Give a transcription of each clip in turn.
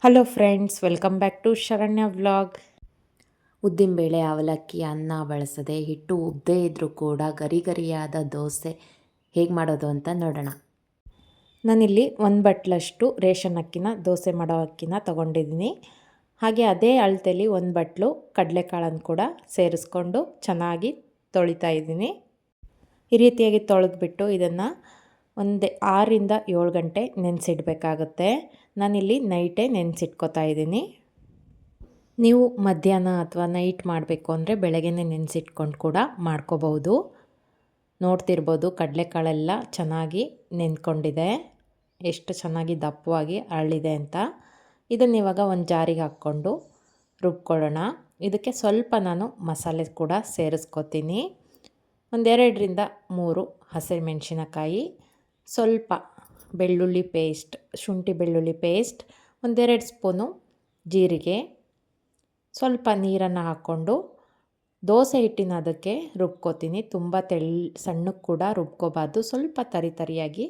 Hello friends, welcome back to Sharanya vlog. ಉದ್ದಿನಬೇಳೆ, ಅವಲಕ್ಕಿ, ಅನ್ನ ಬಳಸದೆ ಹಿಟ್ಟು ಉಬ್ಬದೇ ಇದ್ದರೂ ಕೂಡ ಗರಿ ಗರಿಯಾದ ದೋಸೆ ಹೇಗೆ ಮಾಡೋದು ಅಂತ ನೋಡೋಣ. ನಾನಿಲ್ಲಿ ಒಂದು ಬಟ್ಲಷ್ಟು ರೇಷನ್ ಅಕ್ಕಿನ, ದೋಸೆ ಮಾಡೋ ಅಕ್ಕಿನ ತೊಗೊಂಡಿದ್ದೀನಿ. ಹಾಗೆ ಅದೇ ಅಳತೆಯಲ್ಲಿ ಒಂದು ಬಟ್ಲು ಕಡಲೆಕಾಳನ್ನು ಕೂಡ ಸೇರಿಸ್ಕೊಂಡು ಚೆನ್ನಾಗಿ ತೊಳಿತಾ ಇದ್ದೀನಿ. ಈ ರೀತಿಯಾಗಿ ತೊಳೆದ್ಬಿಟ್ಟು ಇದನ್ನು ಒಂದು 6ರಿಂದ 7 ಗಂಟೆ ನೆನೆಸಿಡಬೇಕಾಗುತ್ತೆ. ನಾನಿಲ್ಲಿ ನೈಟೇ ನೆನೆಸಿಟ್ಕೋತಾ ಇದ್ದೀನಿ. ನೀವು ಮಧ್ಯಾಹ್ನ ಅಥವಾ ನೈಟ್ ಮಾಡಬೇಕು ಅಂದರೆ ಬೆಳಗ್ಗೆನೇ ನೆನೆಸಿಟ್ಕೊಂಡು ಕೂಡ ಮಾಡ್ಕೋಬಹುದು. ನೋಡ್ತಿರ್ಬೋದು ಕಡಲೆಕಾಳೆಲ್ಲ ಚೆನ್ನಾಗಿ ನೆಂದ್ಕೊಂಡಿದೆ, ಎಷ್ಟು ಚೆನ್ನಾಗಿ ದಪ್ಪವಾಗಿ ಅರಳಿದೆ ಅಂತ. ಇದನ್ನು ಇವಾಗ ಒಂದು ಜಾರಿಗೆ ಹಾಕ್ಕೊಂಡು ರುಬ್ಕೊಳ್ಳೋಣ. ಇದಕ್ಕೆ ಸ್ವಲ್ಪ ನಾನು ಮಸಾಲೆ ಕೂಡ ಸೇರಿಸ್ಕೊತೀನಿ. 2ರಿಂದ 3 ಹಸಿಮೆಣಸಿನಕಾಯಿ, ಸ್ವಲ್ಪ ಬೆಳ್ಳುಳ್ಳಿ ಪೇಸ್ಟ್, ಶುಂಠಿ ಬೆಳ್ಳುಳ್ಳಿ ಪೇಸ್ಟ್, 1-2 ಸ್ಪೂನು ಜೀರಿಗೆ, ಸ್ವಲ್ಪ ನೀರನ್ನು ಹಾಕ್ಕೊಂಡು ದೋಸೆ ಹಿಟ್ಟಿನ ಅದಕ್ಕೆ ರುಬ್ಕೋತೀನಿ. ತುಂಬ ಸಣ್ಣಕ್ಕೆ ಕೂಡ ರುಬ್ಕೋಬಾರ್ದು, ಸ್ವಲ್ಪ ತರಿಯಾಗಿ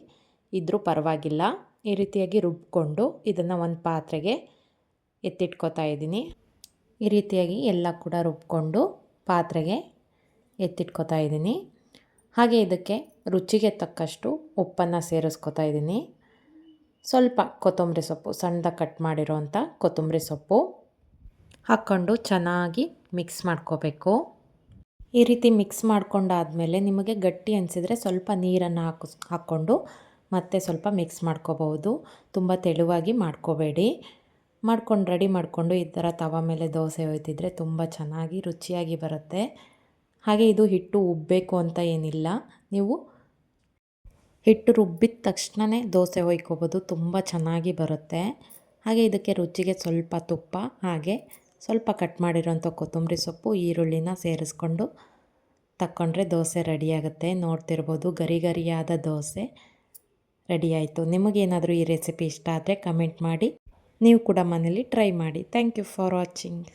ಇದ್ದರೂ ಪರವಾಗಿಲ್ಲ. ಈ ರೀತಿಯಾಗಿ ರುಬ್ಕೊಂಡು ಇದನ್ನು ಒಂದು ಪಾತ್ರೆಗೆ ಎತ್ತಿಟ್ಕೋತಾ ಇದ್ದೀನಿ. ಈ ರೀತಿಯಾಗಿ ಎಲ್ಲ ಕೂಡ ರುಬ್ಕೊಂಡು ಪಾತ್ರೆಗೆ ಎತ್ತಿಟ್ಕೋತಾ ಇದ್ದೀನಿ. ಹಾಗೆ ಇದಕ್ಕೆ ರುಚಿಗೆ ತಕ್ಕಷ್ಟು ಉಪ್ಪನ್ನು ಸೇರಿಸ್ಕೋತಾ ಇದ್ದೀನಿ. ಸ್ವಲ್ಪ ಕೊತ್ತಂಬರಿ ಸೊಪ್ಪು, ಸಣ್ಣದಾಗಿ ಕಟ್ ಮಾಡಿರೋವಂಥ ಕೊತ್ತಂಬರಿ ಸೊಪ್ಪು ಹಾಕ್ಕೊಂಡು ಚೆನ್ನಾಗಿ ಮಿಕ್ಸ್ ಮಾಡ್ಕೋಬೇಕು. ಈ ರೀತಿ ಮಿಕ್ಸ್ ಮಾಡ್ಕೊಂಡಾದಮೇಲೆ ನಿಮಗೆ ಗಟ್ಟಿ ಅನಿಸಿದರೆ ಸ್ವಲ್ಪ ನೀರನ್ನು ಹಾಕ್ಕೊಂಡು ಮತ್ತೆ ಸ್ವಲ್ಪ ಮಿಕ್ಸ್ ಮಾಡ್ಕೋಬಹುದು. ತುಂಬ ತೆಳುವಾಗಿ ಮಾಡ್ಕೋಬೇಡಿ. ರೆಡಿ ಮಾಡಿಕೊಂಡು ಈ ಥರ ತವ ಮೇಲೆ ದೋಸೆ ಒಯ್ತಿದ್ರೆ ತುಂಬ ಚೆನ್ನಾಗಿ ರುಚಿಯಾಗಿ ಬರುತ್ತೆ. ಹಾಗೆ ಇದು ಹಿಟ್ಟು ಉಬ್ಬಬೇಕು ಅಂತ ಏನಿಲ್ಲ, ನೀವು ಹಿಟ್ಟು ರುಬ್ಬಿದ ತಕ್ಷಣವೇ ದೋಸೆ ಒಯ್ಕೋಬೋದು, ತುಂಬ ಚೆನ್ನಾಗಿ ಬರುತ್ತೆ. ಹಾಗೆ ಇದಕ್ಕೆ ರುಚಿಗೆ ಸ್ವಲ್ಪ ತುಪ್ಪ, ಹಾಗೆ ಸ್ವಲ್ಪ ಕಟ್ ಮಾಡಿರೋಂಥ ಕೊತ್ತಂಬರಿ ಸೊಪ್ಪು, ಈರುಳ್ಳಿನ ಸೇರಿಸ್ಕೊಂಡು ತಕ್ಕೊಂಡ್ರೆ ದೋಸೆ ರೆಡಿಯಾಗುತ್ತೆ. ನೋಡ್ತಿರ್ಬೋದು ಗರಿ ಗರಿಯಾದ ದೋಸೆ ರೆಡಿಯಾಯಿತು. ನಿಮಗೇನಾದರೂ ಈ ರೆಸಿಪಿ ಇಷ್ಟ ಆದರೆ ಕಮೆಂಟ್ ಮಾಡಿ, ನೀವು ಕೂಡ ಮನೇಲಿ ಟ್ರೈ ಮಾಡಿ. Thank you for watching.